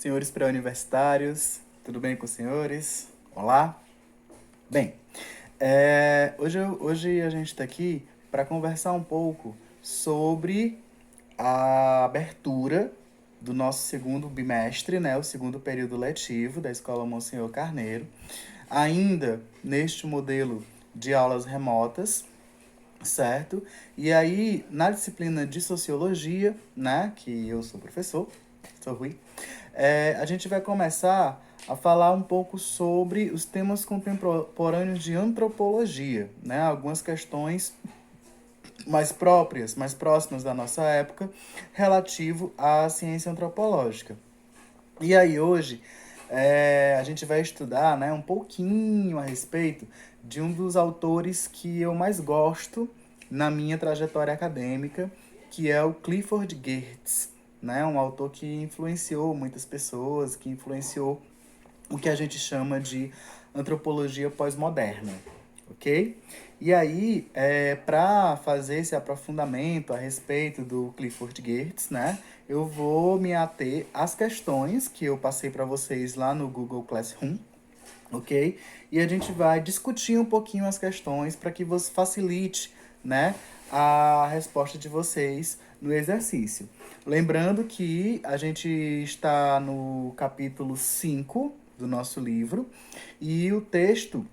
senhores pré-universitários, tudo bem com os senhores? Olá? Bem, hoje a gente está aqui para conversar um pouco sobre a abertura do nosso segundo bimestre, né, o segundo período letivo da Escola Monsenhor Carneiro, ainda neste modelo de aulas remotas, certo? E aí, na disciplina de Sociologia, né, que eu sou professor, sou Rui, a gente vai começar a falar um pouco sobre os temas contemporâneos de antropologia, né? Algumas questões mais próprias, mais próximas da nossa época, relativo à ciência antropológica. E aí hoje a gente vai estudar, né, um pouquinho a respeito de um dos autores que eu mais gosto na minha trajetória acadêmica, que é o Clifford Geertz, né, um autor que influenciou muitas pessoas, que influenciou o que a gente chama de antropologia pós-moderna, ok? E aí, para fazer esse aprofundamento a respeito do Clifford Geertz, né, eu vou me ater às questões que eu passei para vocês lá no Google Classroom, ok? E a gente vai discutir um pouquinho as questões para que você facilite, né, a resposta de vocês no exercício. Lembrando que a gente está no capítulo 5 do nosso livro e o texto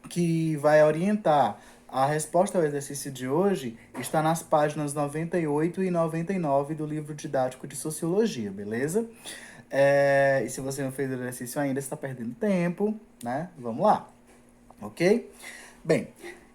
que vai orientar a resposta ao exercício de hoje está nas páginas 98 e 99 do livro didático de Sociologia, beleza? E se você não fez o exercício ainda, está perdendo tempo, né? Vamos lá, ok? Bem,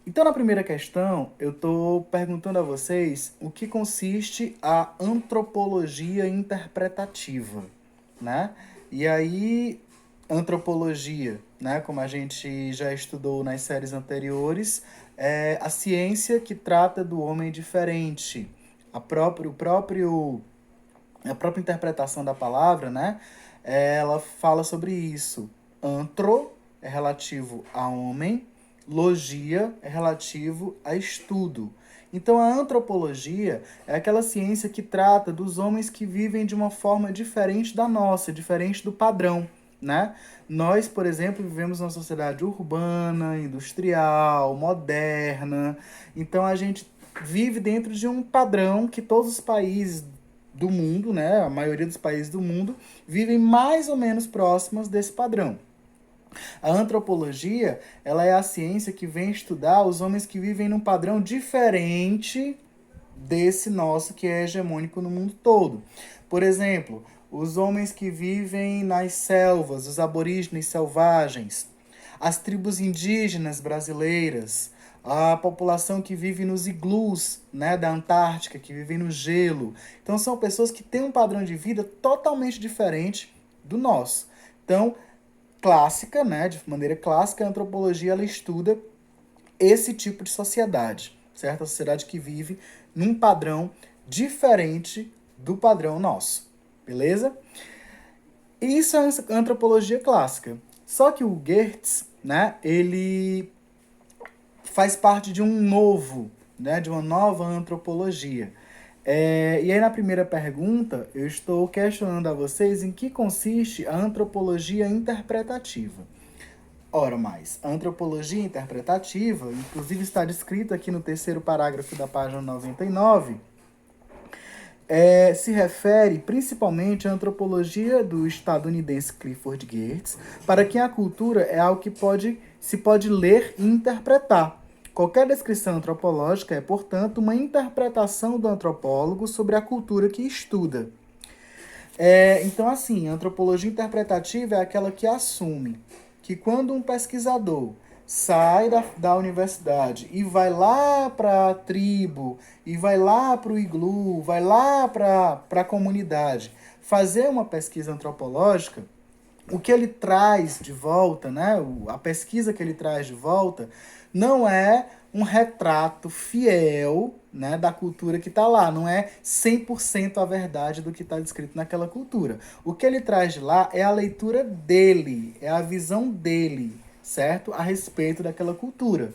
então na primeira questão, eu estou perguntando a vocês o que consiste a antropologia interpretativa, né? E aí, antropologia, né, como a gente já estudou nas séries anteriores, é a ciência que trata do homem diferente. A própria interpretação da palavra, né, ela fala sobre isso. Antro é relativo a homem, logia é relativo a estudo. Então, a antropologia é aquela ciência que trata dos homens que vivem de uma forma diferente da nossa, diferente do padrão, né? Nós, por exemplo, vivemos numa sociedade urbana, industrial, moderna. Então, a gente vive dentro de um padrão que todos os países do mundo, né, a maioria dos países do mundo, vivem mais ou menos próximas desse padrão. A antropologia, ela é a ciência que vem estudar os homens que vivem num padrão diferente desse nosso que é hegemônico no mundo todo. Por exemplo, os homens que vivem nas selvas, os aborígenes selvagens, as tribos indígenas brasileiras, a população que vive nos iglus, né, da Antártica, que vivem no gelo. Então são pessoas que têm um padrão de vida totalmente diferente do nosso. Então, clássica, né, de maneira clássica, a antropologia ela estuda esse tipo de sociedade, certo? A sociedade que vive num padrão diferente do padrão nosso, beleza? Isso é a antropologia clássica. Só que o Geertz, né, ele faz parte de um novo, né, de uma nova antropologia. E aí na primeira pergunta, eu estou questionando a vocês em que consiste a antropologia interpretativa. Ora mais, a antropologia interpretativa, inclusive está descrito aqui no terceiro parágrafo da página 99, se refere principalmente à antropologia do estadunidense Clifford Geertz, para quem a cultura é algo que se pode ler e interpretar. Qualquer descrição antropológica é, portanto, uma interpretação do antropólogo sobre a cultura que estuda. Então, assim, a antropologia interpretativa é aquela que assume que quando um pesquisador sai da universidade e vai lá para a tribo, e vai lá para o iglu, vai lá para a comunidade fazer uma pesquisa antropológica, o que ele traz de volta, né, a pesquisa que ele traz de volta, não é um retrato fiel, né, da cultura que está lá. Não é 100% a verdade do que está descrito naquela cultura. O que ele traz de lá é a leitura dele, é a visão dele, certo? A respeito daquela cultura.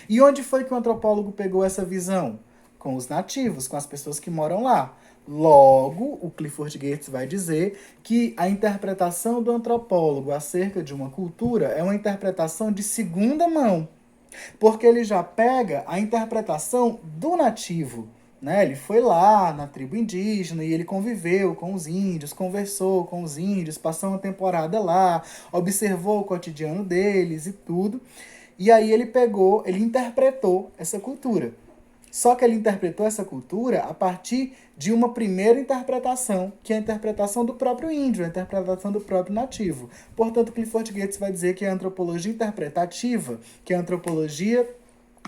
E onde foi que o antropólogo pegou essa visão? Com os nativos, com as pessoas que moram lá. Logo, o Clifford Geertz vai dizer que a interpretação do antropólogo acerca de uma cultura é uma interpretação de segunda mão, porque ele já pega a interpretação do nativo. Né? Ele foi lá na tribo indígena e ele conviveu com os índios, conversou com os índios, passou uma temporada lá, observou o cotidiano deles e tudo. E aí ele interpretou essa cultura. Só que ele interpretou essa cultura a partir de uma primeira interpretação, que é a interpretação do próprio índio, a interpretação do próprio nativo. Portanto, Clifford Geertz vai dizer que a antropologia interpretativa, que é a antropologia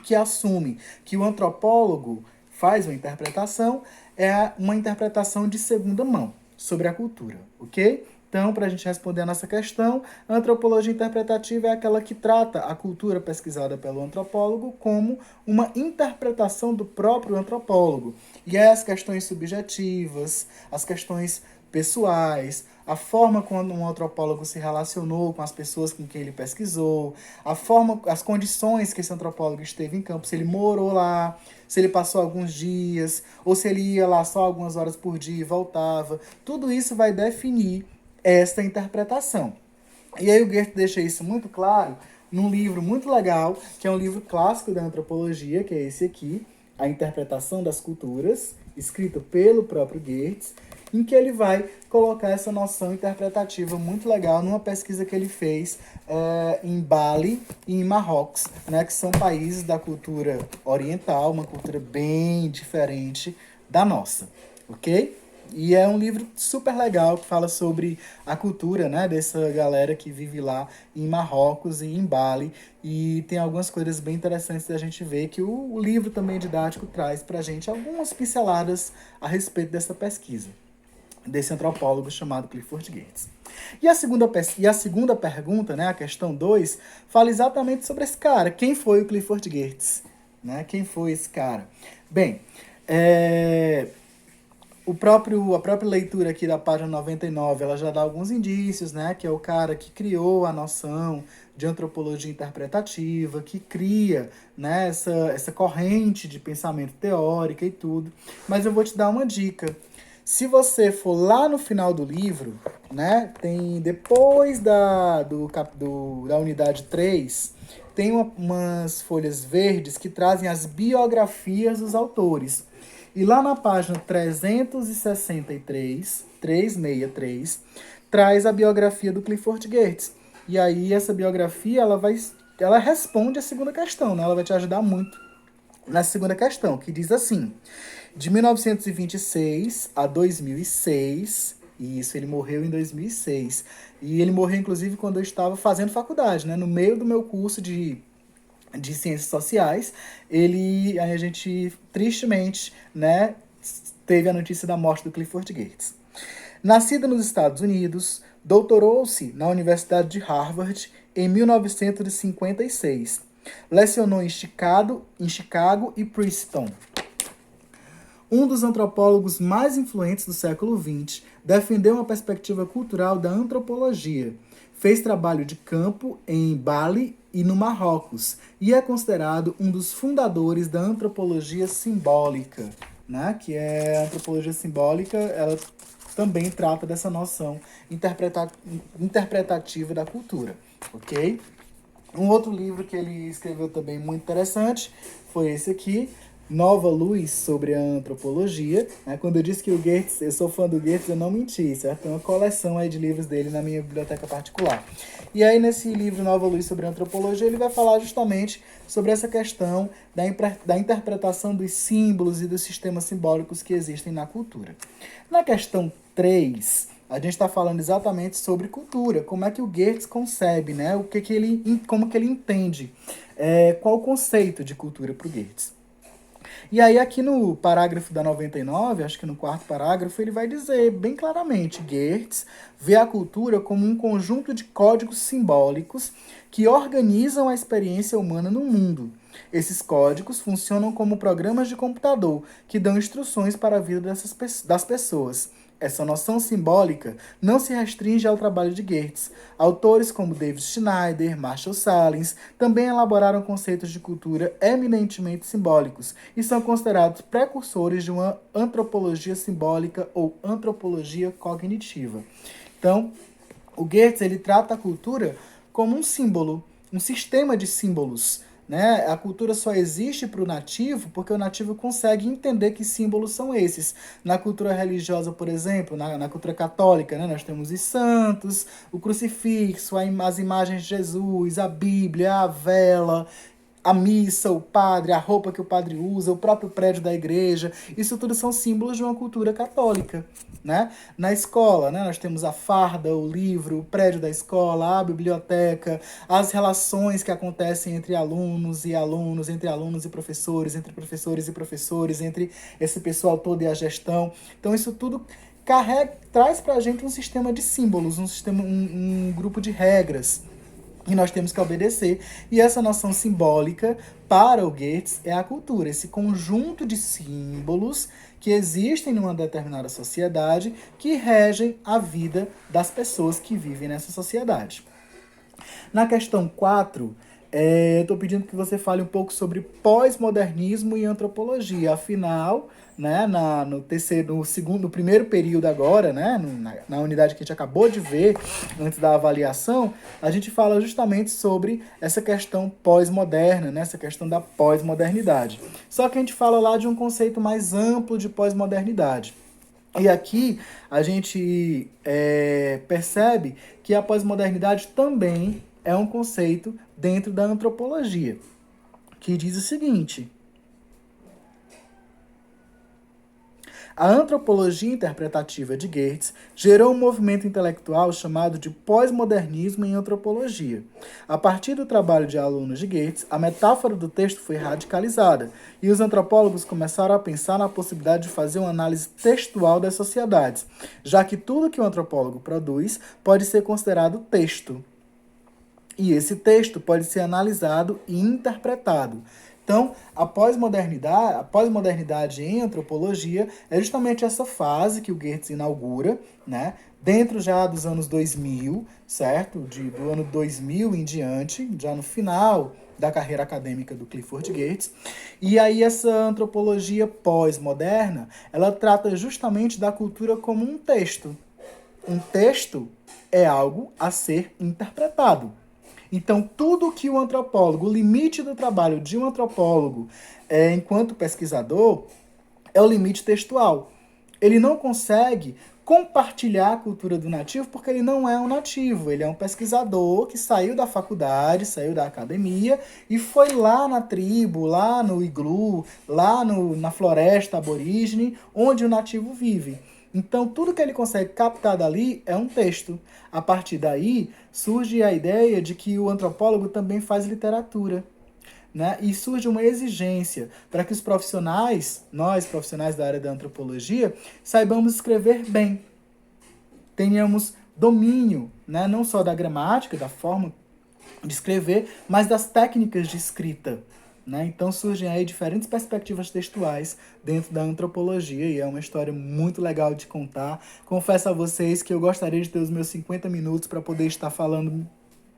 que assume que o antropólogo faz uma interpretação, é uma interpretação de segunda mão sobre a cultura, ok? Então, para a gente responder a nossa questão, a antropologia interpretativa é aquela que trata a cultura pesquisada pelo antropólogo como uma interpretação do próprio antropólogo. E aí as questões subjetivas, as questões pessoais, a forma como um antropólogo se relacionou com as pessoas com quem ele pesquisou, a forma, as condições que esse antropólogo esteve em campo, se ele morou lá, se ele passou alguns dias, ou se ele ia lá só algumas horas por dia e voltava. Tudo isso vai definir esta interpretação. E aí o Goethe deixa isso muito claro num livro muito legal, que é um livro clássico da antropologia, que é esse aqui, A Interpretação das Culturas, escrito pelo próprio Goethe, em que ele vai colocar essa noção interpretativa muito legal numa pesquisa que ele fez em Bali e em Marrocos, né, que são países da cultura oriental, uma cultura bem diferente da nossa, ok? E é um livro super legal que fala sobre a cultura, né, dessa galera que vive lá em Marrocos e em Bali. E tem algumas coisas bem interessantes da gente ver que o livro também didático traz pra gente algumas pinceladas a respeito dessa pesquisa, desse antropólogo chamado Clifford Geertz. E a segunda pergunta, né, a questão 2, fala exatamente sobre esse cara. Quem foi o Clifford Geertz? Né? Quem foi esse cara? Bem, a própria leitura aqui da página 99, ela já dá alguns indícios, né? Que é o cara que criou a noção de antropologia interpretativa, que cria, né, essa corrente de pensamento teórica e tudo. Mas eu vou te dar uma dica. Se você for lá no final do livro, né, tem depois da unidade 3, tem umas folhas verdes que trazem as biografias dos autores. E lá na página 363, traz a biografia do Clifford Geertz. E aí essa biografia, ela responde a segunda questão, né? Ela vai te ajudar muito na segunda questão, que diz assim: de 1926 a 2006, e isso, ele morreu em 2006. E ele morreu, inclusive, quando eu estava fazendo faculdade, né? No meio do meu curso de Ciências Sociais, a gente, tristemente, né, teve a notícia da morte do Clifford Geertz. Nascido nos Estados Unidos, doutorou-se na Universidade de Harvard em 1956. Lecionou em Chicago e Princeton. Um dos antropólogos mais influentes do século XX, defendeu uma perspectiva cultural da antropologia. Fez trabalho de campo em Bali e no Marrocos e é considerado um dos fundadores da antropologia simbólica, né? Que é a antropologia simbólica, ela também trata dessa noção interpretativa da cultura, ok? Um outro livro que ele escreveu também muito interessante foi esse aqui, Nova Luz sobre a Antropologia. Né? Quando eu disse que o Geertz, eu sou fã do Geertz, eu não menti, certo? Tem uma coleção aí de livros dele na minha biblioteca particular. E aí nesse livro Nova Luz sobre a Antropologia, ele vai falar justamente sobre essa questão da interpretação dos símbolos e dos sistemas simbólicos que existem na cultura. Na questão 3, a gente está falando exatamente sobre cultura, como é que o Geertz concebe, né? Como que ele entende, qual o conceito de cultura para o Geertz. E aí aqui no parágrafo da 99, acho que no quarto parágrafo, ele vai dizer bem claramente: Geertz vê a cultura como um conjunto de códigos simbólicos que organizam a experiência humana no mundo. Esses códigos funcionam como programas de computador que dão instruções para a vida das pessoas. Essa noção simbólica não se restringe ao trabalho de Geertz. Autores como David Schneider, Marshall Sahlins também elaboraram conceitos de cultura eminentemente simbólicos e são considerados precursores de uma antropologia simbólica ou antropologia cognitiva. Então, o Geertz ele trata a cultura como um símbolo, um sistema de símbolos. Né? A cultura só existe para o nativo porque o nativo consegue entender que símbolos são esses. Na cultura religiosa, por exemplo, na cultura católica, né? Nós temos os santos, o crucifixo, as imagens de Jesus, a Bíblia, a vela, a missa, o padre, a roupa que o padre usa, o próprio prédio da igreja. Isso tudo são símbolos de uma cultura católica. Né? Na escola, né, nós temos a farda, o livro, o prédio da escola, a biblioteca, as relações que acontecem entre alunos e alunos, entre alunos e professores, entre professores e professores, entre esse pessoal todo e a gestão. Então isso tudo traz para a gente um sistema de símbolos, um grupo de regras que nós temos que obedecer. E essa noção simbólica, para o Geertz, é a cultura, esse conjunto de símbolos que existem numa determinada sociedade que regem a vida das pessoas que vivem nessa sociedade. Na questão 4, eu estou pedindo que você fale um pouco sobre pós-modernismo e antropologia. Afinal, né, no primeiro período agora, né, na unidade que a gente acabou de ver, antes da avaliação, a gente fala justamente sobre essa questão pós-moderna, né, essa questão da pós-modernidade. Só que a gente fala lá de um conceito mais amplo de pós-modernidade. E aqui a gente percebe que a pós-modernidade também é um conceito dentro da antropologia, que diz o seguinte: a antropologia interpretativa de Geertz gerou um movimento intelectual chamado de pós-modernismo em antropologia. A partir do trabalho de alunos de Geertz, a metáfora do texto foi radicalizada e os antropólogos começaram a pensar na possibilidade de fazer uma análise textual das sociedades, já que tudo que o antropólogo produz pode ser considerado texto. E esse texto pode ser analisado e interpretado. Então, a pós-modernidade em antropologia é justamente essa fase que o Geertz inaugura, né? Dentro já dos anos 2000, certo? Do ano 2000 em diante, já no final da carreira acadêmica do Clifford Geertz. E aí essa antropologia pós-moderna, ela trata justamente da cultura como um texto. Um texto é algo a ser interpretado. Então, tudo que o antropólogo, o limite do trabalho de um antropólogo enquanto pesquisador, é o limite textual. Ele não consegue compartilhar a cultura do nativo porque ele não é um nativo, ele é um pesquisador que saiu da faculdade, saiu da academia e foi lá na tribo, lá no iglu, lá na floresta aborígene, onde o nativo vive. Então, tudo que ele consegue captar dali é um texto. A partir daí, surge a ideia de que o antropólogo também faz literatura. Né? E surge uma exigência para que os profissionais, nós profissionais da área da antropologia, saibamos escrever bem. Tenhamos domínio, né? Não só da gramática, da forma de escrever, mas das técnicas de escrita. Né? Então surgem aí diferentes perspectivas textuais dentro da antropologia e é uma história muito legal de contar. Confesso a vocês que eu gostaria de ter os meus 50 minutos para poder estar falando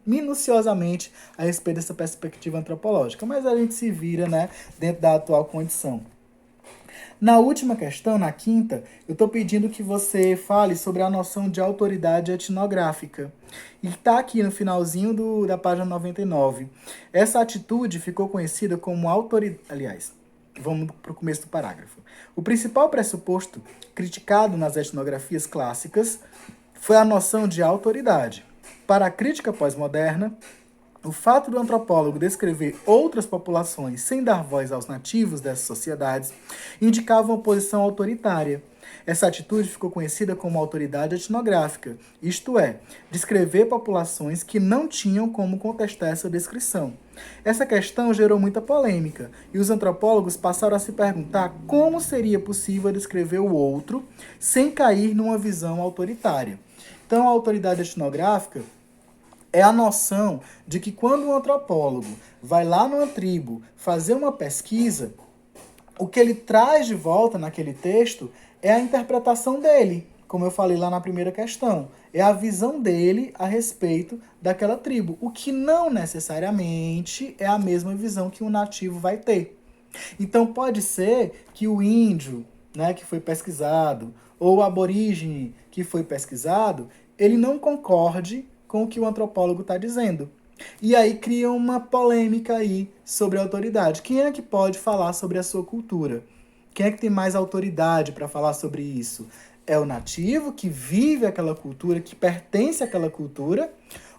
minuciosamente a respeito dessa perspectiva antropológica, mas a gente se vira, né, dentro da atual condição. Na última questão, na quinta, eu estou pedindo que você fale sobre a noção de autoridade etnográfica. E está aqui no finalzinho da página 99. Essa atitude ficou conhecida como autoridade. Aliás, vamos para o começo do parágrafo. O principal pressuposto criticado nas etnografias clássicas foi a noção de autoridade. Para a crítica pós-moderna, o fato do antropólogo descrever outras populações sem dar voz aos nativos dessas sociedades indicava uma posição autoritária. Essa atitude ficou conhecida como autoridade etnográfica, isto é, descrever populações que não tinham como contestar essa descrição. Essa questão gerou muita polêmica, e os antropólogos passaram a se perguntar como seria possível descrever o outro sem cair numa visão autoritária. Então, a autoridade etnográfica é a noção de que quando um antropólogo vai lá numa tribo fazer uma pesquisa, o que ele traz de volta naquele texto é a interpretação dele. como eu falei lá na primeira questão. É a visão dele a respeito daquela tribo, o que não necessariamente é a mesma visão que um nativo vai ter. Então pode ser que o índio, né, que foi pesquisado, ou o aborígene que foi pesquisado, ele não concorde com o que o antropólogo está dizendo. E aí cria uma polêmica aí sobre a autoridade. Quem é que pode falar sobre a sua cultura? Quem é que tem mais autoridade para falar sobre isso? É o nativo que vive aquela cultura, que pertence àquela cultura?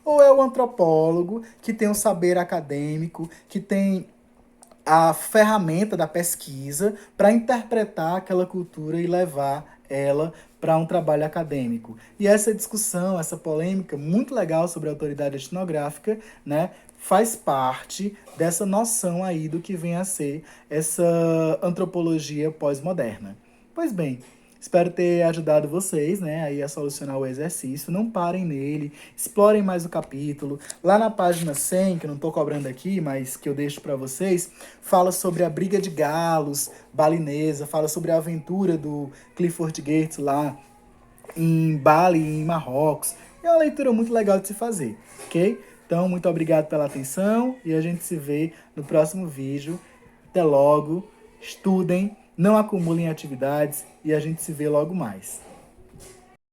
Ou é o antropólogo que tem o saber acadêmico, que tem a ferramenta da pesquisa para interpretar aquela cultura e levar ela para um trabalho acadêmico. E essa discussão, essa polêmica muito legal sobre a autoridade etnográfica, né, faz parte dessa noção aí do que vem a ser essa antropologia pós-moderna. Pois bem, espero ter ajudado vocês, né, aí a solucionar o exercício. Não parem nele, explorem mais o capítulo. Lá na página 100, que eu não estou cobrando aqui, mas que eu deixo para vocês, fala sobre a briga de galos balinesa, fala sobre a aventura do Clifford Geertz lá em Bali, em Marrocos. É uma leitura muito legal de se fazer, ok? Então, muito obrigado pela atenção e a gente se vê no próximo vídeo. Até logo, estudem, não acumulem atividades e a gente se vê logo mais.